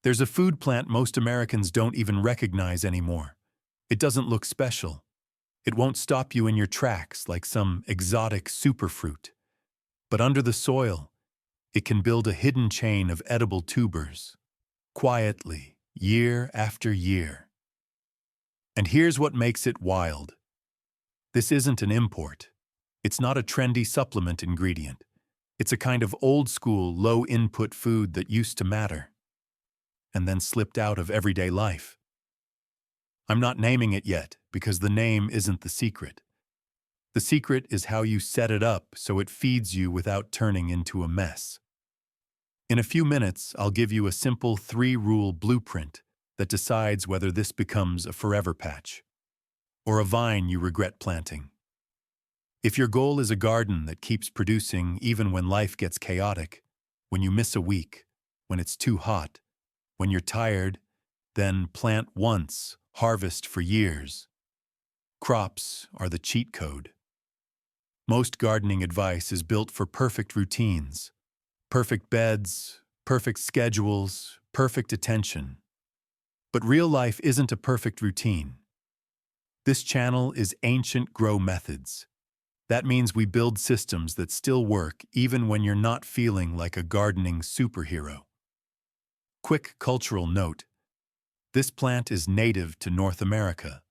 There's a food plant most Americans don't even recognize anymore. It doesn't look special. It won't stop you in your tracks like some exotic superfruit. But under the soil, it can build a hidden chain of edible tubers, quietly, year after year. And here's what makes it wild. This isn't an import. It's not a trendy supplement ingredient. It's a kind of old-school, low-input food that used to matter, and then slipped out of everyday life. I'm not naming it yet, because the name isn't the secret. The secret is how you set it up so it feeds you without turning into a mess. In a few minutes, I'll give you a simple 3-rule blueprint that decides whether this becomes a forever patch, or a vine you regret planting. If your goal is a garden that keeps producing even when life gets chaotic, when you miss a week, when it's too hot, when you're tired, then plant once, harvest for years. Crops are the cheat code. Most gardening advice is built for perfect routines, perfect beds, perfect schedules, perfect attention. But real life isn't a perfect routine. This channel is Ancient Grow Methods. That means we build systems that still work even when you're not feeling like a gardening superhero. Quick cultural note. This plant is native to North America,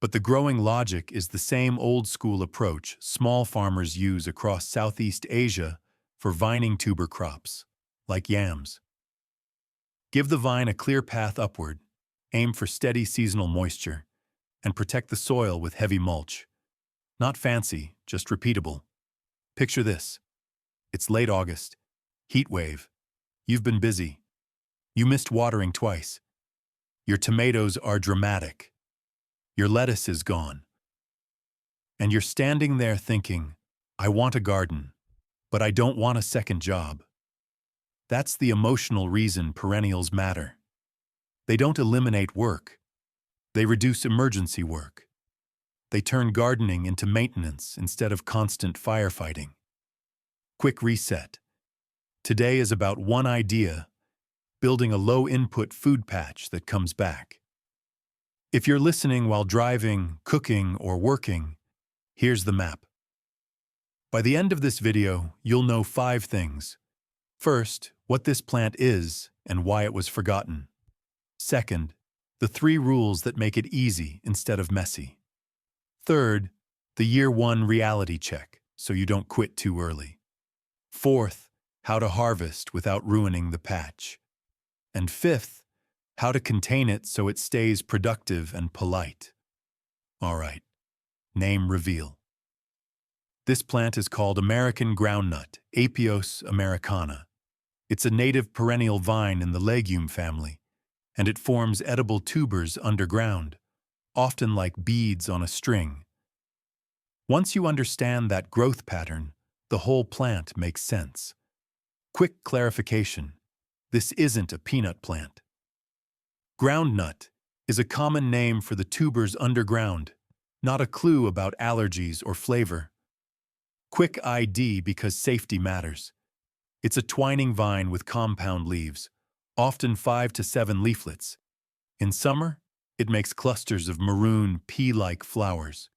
but the growing logic is the same old-school approach small farmers use across Southeast Asia for vining tuber crops, like yams. Give the vine a clear path upward, aim for steady seasonal moisture, and protect the soil with heavy mulch. Not fancy, just repeatable. Picture this. It's late August. Heat wave. You've been busy. You missed watering twice. Your tomatoes are dramatic. Your lettuce is gone. And you're standing there thinking, I want a garden, but I don't want a second job. That's the emotional reason perennials matter. They don't eliminate work. They reduce emergency work. They turn gardening into maintenance instead of constant firefighting. Quick reset. Today is about one idea, building a low-input food patch that comes back. If you're listening while driving, cooking, or working, here's the map. By the end of this video, you'll know 5 things. First, what this plant is and why it was forgotten. Second, the 3 rules that make it easy instead of messy. Third, the year 1 reality check, so you don't quit too early. Fourth, how to harvest without ruining the patch. And fifth, how to contain it so it stays productive and polite. All right, name reveal. This plant is called American groundnut, Apios americana. It's a native perennial vine in the legume family, and it forms edible tubers underground, often like beads on a string. Once you understand that growth pattern, the whole plant makes sense. Quick clarification. This isn't a peanut plant. Groundnut is a common name for the tubers underground, not a clue about allergies or flavor. Quick ID because safety matters. It's a twining vine with compound leaves, often 5 to 7 leaflets. In summer, it makes clusters of maroon, pea-like flowers.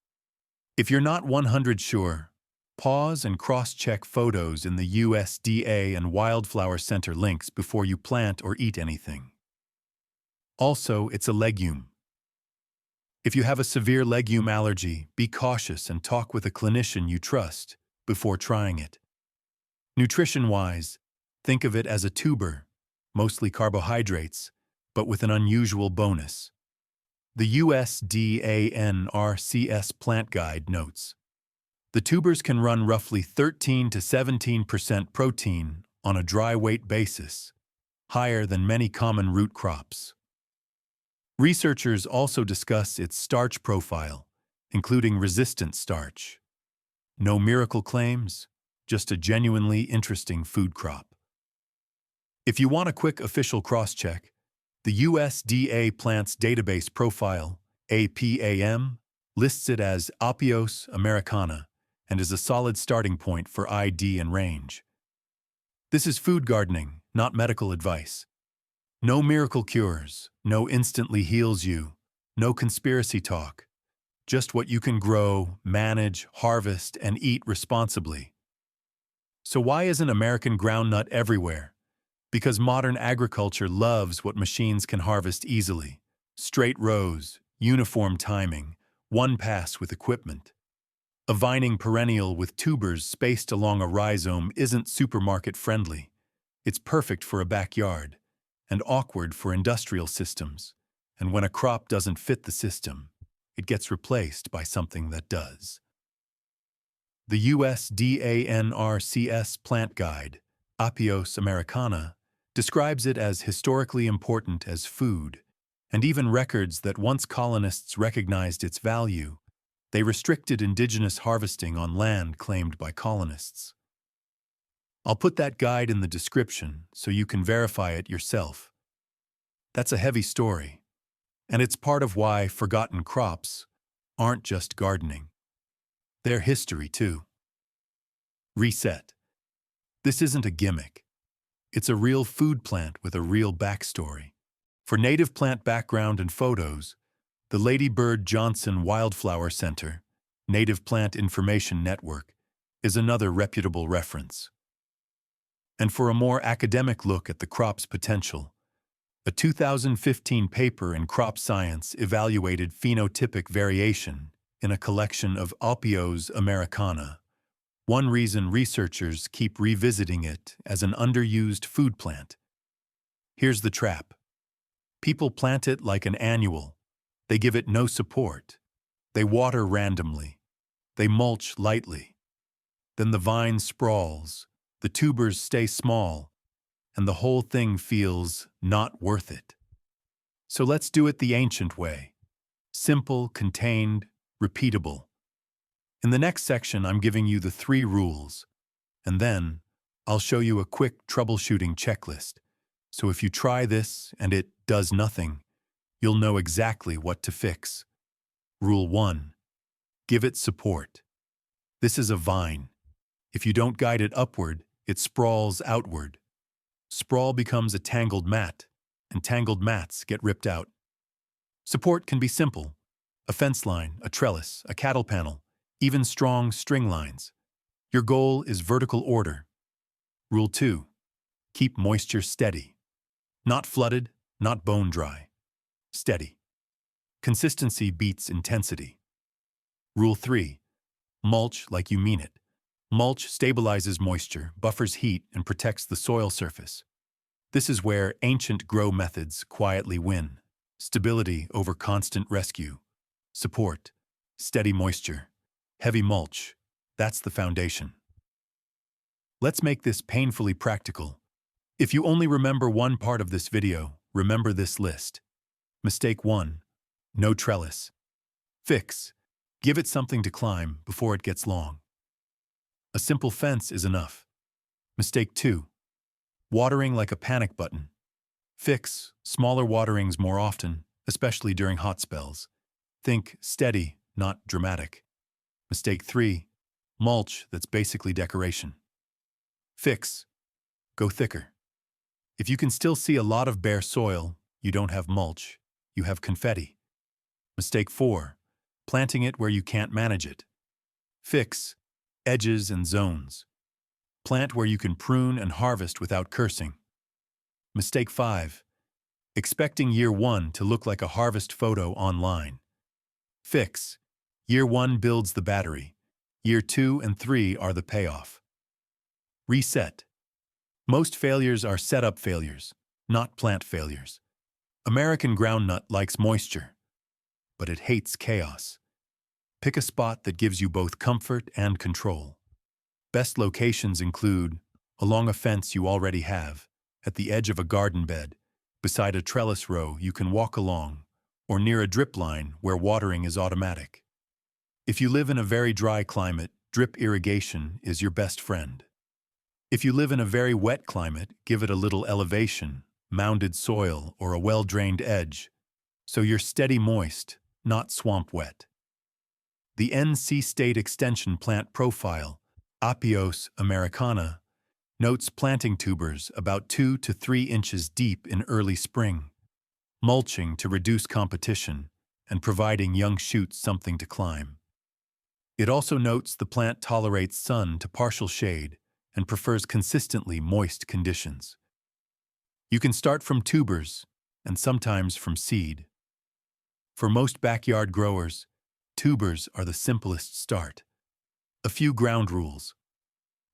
If you're not 100% sure, pause and cross-check photos in the USDA and Wildflower Center links before you plant or eat anything. Also, it's a legume. If you have a severe legume allergy, be cautious and talk with a clinician you trust before trying it. Nutrition-wise, think of it as a tuber, mostly carbohydrates, but with an unusual bonus. The USDA-NRCS Plant Guide notes, the tubers can run roughly 13 to 17% protein on a dry weight basis, higher than many common root crops. Researchers also discuss its starch profile, including resistant starch. No miracle claims, just a genuinely interesting food crop. If you want a quick official cross-check, the USDA Plants Database Profile, APAM, lists it as Apios americana and is a solid starting point for ID and range. This is food gardening, not medical advice. No miracle cures, no instantly heals you, no conspiracy talk, just what you can grow, manage, harvest, and eat responsibly. So why isn't American groundnut everywhere? Because modern agriculture loves what machines can harvest easily. Straight rows, uniform timing, one pass with equipment. A vining perennial with tubers spaced along a rhizome isn't supermarket friendly. It's perfect for a backyard, and awkward for industrial systems. And when a crop doesn't fit the system, it gets replaced by something that does. The USDA-NRCS Plant Guide, Apios americana, describes it as historically important as food, and even records that once colonists recognized its value, they restricted indigenous harvesting on land claimed by colonists. I'll put that guide in the description so you can verify it yourself. That's a heavy story, and it's part of why forgotten crops aren't just gardening. They're history, too. Reset. This isn't a gimmick. It's a real food plant with a real backstory. For native plant background and photos, the Lady Bird Johnson Wildflower Center, Native Plant Information Network, is another reputable reference. And for a more academic look at the crop's potential, a 2015 paper in Crop Science evaluated phenotypic variation in a collection of Apios americana. One reason researchers keep revisiting it as an underused food plant. Here's the trap. People plant it like an annual. They give it no support. They water randomly. They mulch lightly. Then the vine sprawls, the tubers stay small, and the whole thing feels not worth it. So let's do it the ancient way. Simple, contained, repeatable. In the next section, I'm giving you the 3 rules, and then I'll show you a quick troubleshooting checklist. So if you try this and it does nothing, you'll know exactly what to fix. Rule 1. Give it support. This is a vine. If you don't guide it upward, it sprawls outward. Sprawl becomes a tangled mat, and tangled mats get ripped out. Support can be simple. A fence line, a trellis, a cattle panel, even strong string lines. Your goal is vertical order. Rule 2. Keep moisture steady. Not flooded, not bone dry. Steady. Consistency beats intensity. Rule 3. Mulch like you mean it. Mulch stabilizes moisture, buffers heat, and protects the soil surface. This is where ancient grow methods quietly win. Stability over constant rescue. Support. Steady moisture. Heavy mulch. That's the foundation. Let's make this painfully practical. If you only remember one part of this video, remember this list. Mistake 1. No trellis. Fix. Give it something to climb before it gets long. A simple fence is enough. Mistake 2. Watering like a panic button. Fix. Smaller waterings more often, especially during hot spells. Think steady, not dramatic. Mistake 3. Mulch that's basically decoration. Fix. Go thicker. If you can still see a lot of bare soil, you don't have mulch, you have confetti. Mistake 4. Planting it where you can't manage it. Fix. Edges and zones. Plant where you can prune and harvest without cursing. Mistake 5. Expecting year 1 to look like a harvest photo online. Fix. Year 1 builds the battery. Year 2 and 3 are the payoff. Reset. Most failures are setup failures, not plant failures. American groundnut likes moisture, but it hates chaos. Pick a spot that gives you both comfort and control. Best locations include along a fence you already have, at the edge of a garden bed, beside a trellis row you can walk along, or near a drip line where watering is automatic. If you live in a very dry climate, drip irrigation is your best friend. If you live in a very wet climate, give it a little elevation, mounded soil, or a well-drained edge, so you're steady moist, not swamp wet. The NC State Extension Plant Profile, Apios americana, Notes planting tubers about 2 to 3 inches deep in early spring, mulching to reduce competition and providing young shoots something to climb. It also notes the plant tolerates sun to partial shade and prefers consistently moist conditions. You can start from tubers and sometimes from seed. For most backyard growers, tubers are the simplest start. A few ground rules.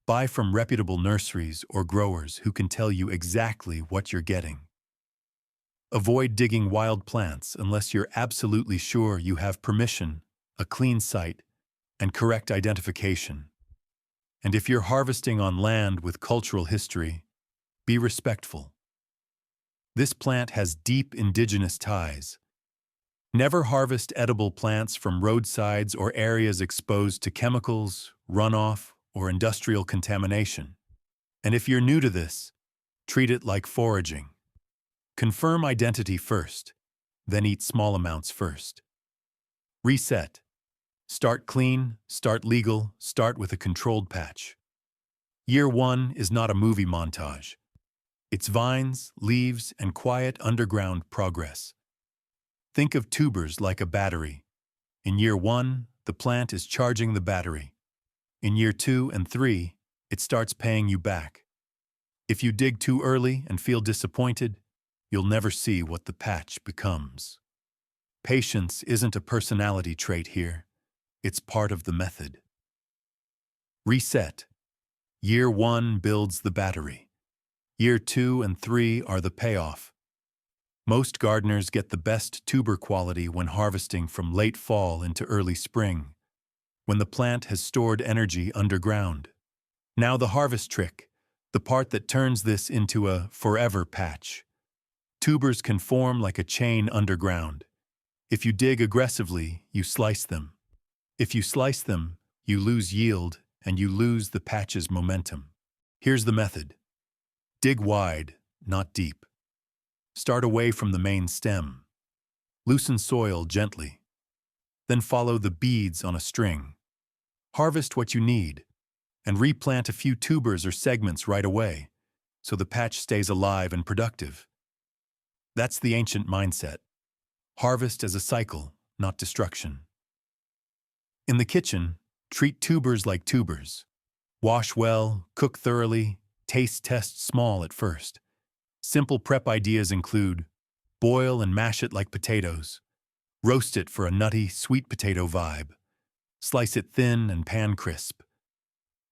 Buy from reputable nurseries or growers who can tell you exactly what you're getting. Avoid digging wild plants unless you're absolutely sure you have permission, a clean site, and correct identification. And if you're harvesting on land with cultural history, be respectful. This plant has deep indigenous ties. Never harvest edible plants from roadsides or areas exposed to chemicals, runoff, or industrial contamination. And if you're new to this, treat it like foraging. Confirm identity first, then eat small amounts first. Reset. Start clean, start legal, start with a controlled patch. Year 1 is not a movie montage. It's vines, leaves, and quiet underground progress. Think of tubers like a battery. In year 1, the plant is charging the battery. In year 2 and 3, it starts paying you back. If you dig too early and feel disappointed, you'll never see what the patch becomes. Patience isn't a personality trait here. It's part of the method. Reset. Year 1 builds the battery. Year 2 and 3 are the payoff. Most gardeners get the best tuber quality when harvesting from late fall into early spring, when the plant has stored energy underground. Now the harvest trick, the part that turns this into a forever patch. Tubers can form like a chain underground. If you dig aggressively, you slice them. If you slice them, you lose yield and you lose the patch's momentum. Here's the method. Dig wide, not deep. Start away from the main stem. Loosen soil gently. Then follow the beads on a string. Harvest what you need, and replant a few tubers or segments right away, so the patch stays alive and productive. That's the ancient mindset. Harvest as a cycle, not destruction. In the kitchen, treat tubers like tubers. Wash well, cook thoroughly, taste test small at first. Simple prep ideas include boil and mash it like potatoes, roast it for a nutty, sweet potato vibe, slice it thin and pan crisp,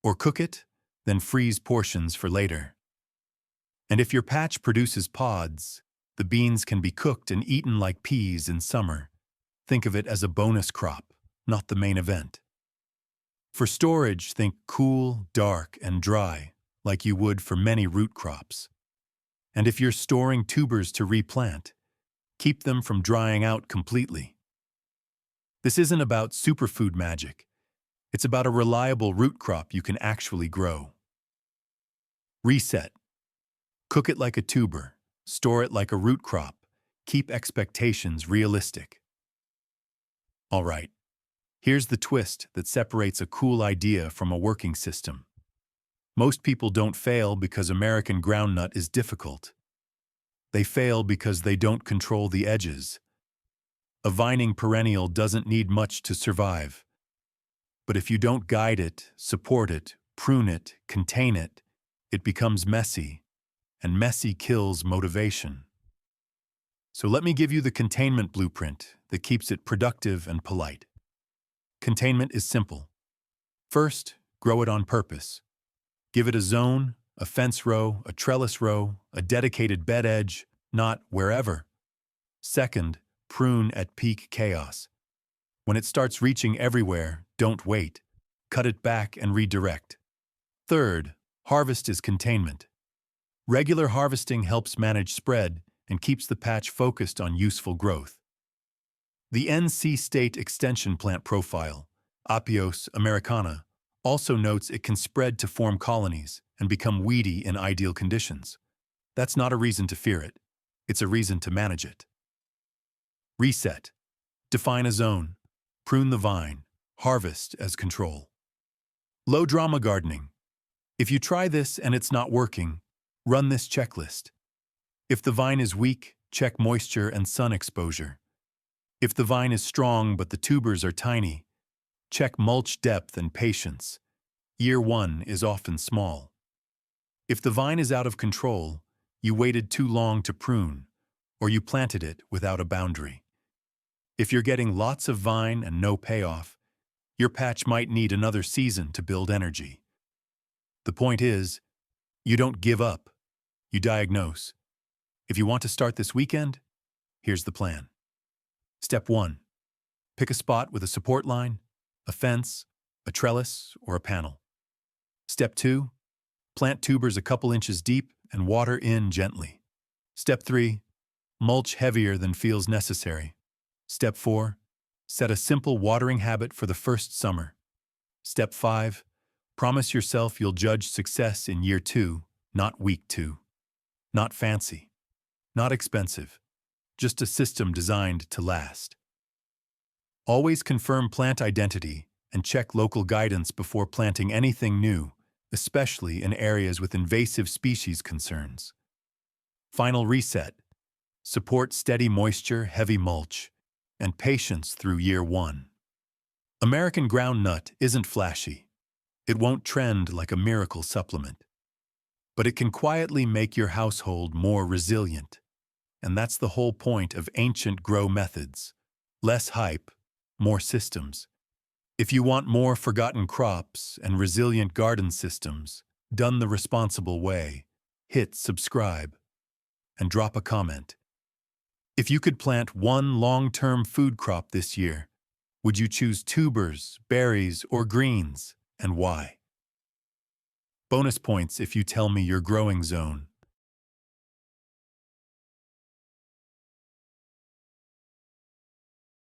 or cook it, then freeze portions for later. And if your patch produces pods, the beans can be cooked and eaten like peas in summer. Think of it as a bonus crop, not the main event. For storage, think cool, dark, and dry, like you would for many root crops. And if you're storing tubers to replant, keep them from drying out completely. This isn't about superfood magic. It's about a reliable root crop you can actually grow. Reset. Cook it like a tuber. Store it like a root crop. Keep expectations realistic. All right, here's the twist that separates a cool idea from a working system. Most people don't fail because American groundnut is difficult. They fail because they don't control the edges. A vining perennial doesn't need much to survive. But if you don't guide it, support it, prune it, contain it, it becomes messy, and messy kills motivation. So let me give you the containment blueprint that keeps it productive and polite. Containment is simple. First, grow it on purpose. Give it a zone, a fence row, a trellis row, a dedicated bed edge, not wherever. Second, prune at peak chaos. When it starts reaching everywhere, don't wait. Cut it back and redirect. Third, harvest is containment. Regular harvesting helps manage spread and keeps the patch focused on useful growth. The NC State Extension Plant Profile, Apios americana, also notes it can spread to form colonies and become weedy in ideal conditions. That's not a reason to fear it. It's a reason to manage it. Reset. Define a zone. Prune the vine. Harvest as control. Low-drama gardening. If you try this and it's not working, run this checklist. If the vine is weak, check moisture and sun exposure. If the vine is strong but the tubers are tiny, check mulch depth and patience. Year 1 is often small. If the vine is out of control, you waited too long to prune, or you planted it without a boundary. If you're getting lots of vine and no payoff, your patch might need another season to build energy. The point is, you don't give up, you diagnose. If you want to start this weekend, here's the plan. Step 1. Pick a spot with a support line, a fence, a trellis, or a panel. Step 2. Plant tubers a couple inches deep and water in gently. Step 3. Mulch heavier than feels necessary. Step 4. Set a simple watering habit for the first summer. Step 5. Promise yourself you'll judge success in year 2, not week 2. Not fancy. Not expensive. Just a system designed to last. Always confirm plant identity and check local guidance before planting anything new, especially in areas with invasive species concerns. Final reset. Support steady moisture, heavy mulch, and patience through year 1. American Groundnut isn't flashy. It won't trend like a miracle supplement. But it can quietly make your household more resilient. And that's the whole point of ancient grow methods. Less hype, more systems. If you want more forgotten crops and resilient garden systems done the responsible way, hit subscribe and drop a comment. If you could plant one long-term food crop this year, would you choose tubers, berries, or greens, and why? Bonus points if you tell me your growing zone.